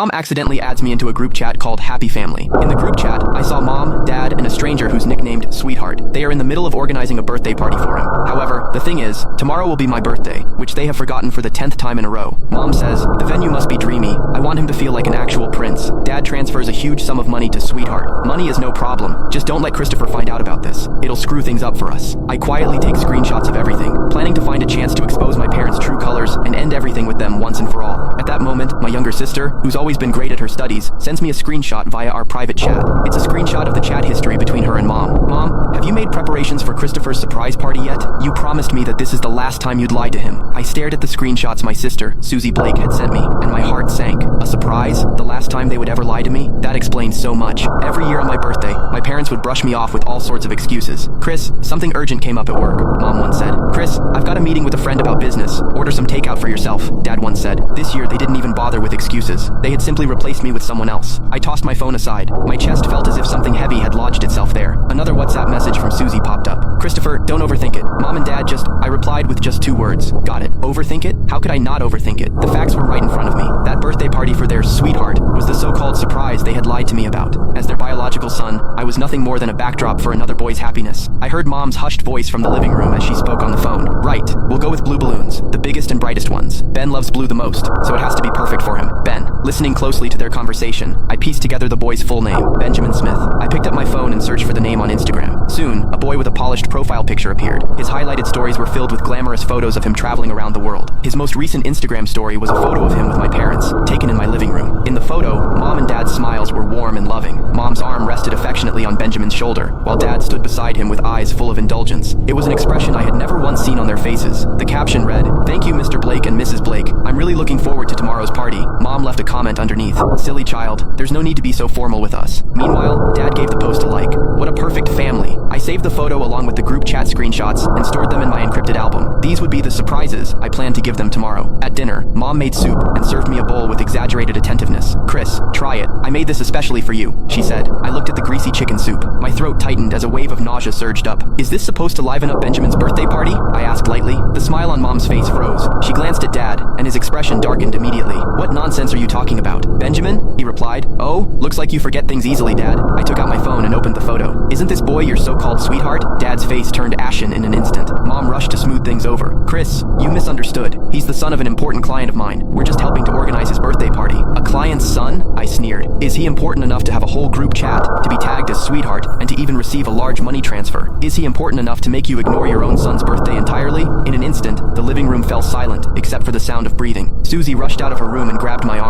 Mom accidentally adds me into a group chat called Happy Family. In the group chat, I saw Mom, Dad, and a stranger who's nicknamed Sweetheart. They are in the middle of organizing a birthday party for him. However, the thing is, tomorrow will be my birthday, which they have forgotten for the 10th time in a row. Mom says, the venue must be dreamy. I want him to feel like an actual prince. Dad transfers a huge sum of money to Sweetheart. Money is no problem. Just don't let Christopher find out about this. It'll screw things up for us. I quietly take screenshots of everything, planning to find a chance to expose my parents' true colors and end everything with them once and for all. At that moment, my younger sister, who's always been great at her studies, sends me a screenshot via our private chat. It's a screenshot of the chat history between her and Mom. Mom, have you made preparations for Christopher's surprise party yet? You promised me that this is the last time you'd lie to him. I stared at the screenshots my sister, Susie Blake, had sent me, and my heart sank. A surprise? The last time they would ever lie to me? That explains so much. Every year on my birthday, my parents would brush me off with all sorts of excuses. Chris, something urgent came up at work, Mom once said. Chris, I've got a meeting with a friend about business. Order some takeout for yourself, Dad once said. This year, they didn't even bother with excuses. They had simply replaced me with someone else. I tossed my phone aside. My chest felt as if something heavy had lodged itself there. Another WhatsApp message from Susie popped up. Christopher, don't overthink it. Mom and Dad I replied with just 2 words. Got it. Overthink it? How could I not overthink it? The facts were right in front of me. That birthday party for their Sweetheart was the so-called surprise they had lied to me about. As their biological son, I was nothing more than a backdrop for another boy's happiness. I heard Mom's hushed voice from the living room as she spoke on the phone. Right. We'll go with blue balloons. The biggest and brightest ones. Ben loves blue the most, so it has to be perfect for him. Ben. Listening closely to their conversation, I pieced together the boy's full name, Benjamin Smith. I picked up my phone and searched for the name on Instagram. Soon, a boy with a polished profile picture appeared. His highlighted stories were filled with glamorous photos of him traveling around the world. His most recent Instagram story was a photo of him with my parents, taken in my living room. In the photo, Mom and Dad's smiles were warm and loving. Mom's arm rested affectionately on Benjamin's shoulder, while Dad stood beside him with eyes full of indulgence. It was an expression I had never once seen on their faces. The caption read, "Thank you, Mr. Blake and Mrs. Blake. I'm really looking forward to tomorrow's party." Mom left a comment underneath. "Silly child, there's no need to be so formal with us." Meanwhile, Dad gave the post a like. What a perfect family. I saved the photo along with the group chat screenshots and stored them in my encrypted album. These would be the surprises I planned to give them tomorrow. At dinner, Mom made soup and served me a bowl with exaggerated attentiveness. "Chris, try it. I made this especially for you," she said. I looked at the greasy chicken soup. My throat tightened as a wave of nausea surged up. "Is this supposed to liven up Benjamin's birthday party?" I asked lightly. The smile on Mom's face froze. She glanced at Dad, and his expression darkened immediately. "What nonsense are you talking about? Benjamin?" he replied. "Oh, looks like you forget things easily, Dad." I took out my phone and opened the photo. "Isn't this boy your so-called sweetheart?" Dad's face turned ashen in an instant. Mom rushed to smooth things over. "Chris, you misunderstood. He's the son of an important client of mine. We're just helping to organize his birthday party." "A client's son?" I sneered. "Is he important enough to have a whole group chat, to be tagged as Sweetheart, and to even receive a large money transfer? Is he important enough to make you ignore your own son's birthday entirely?" In an instant, the living room fell silent, except for the sound of breathing. Susie rushed out of her room and grabbed my arm.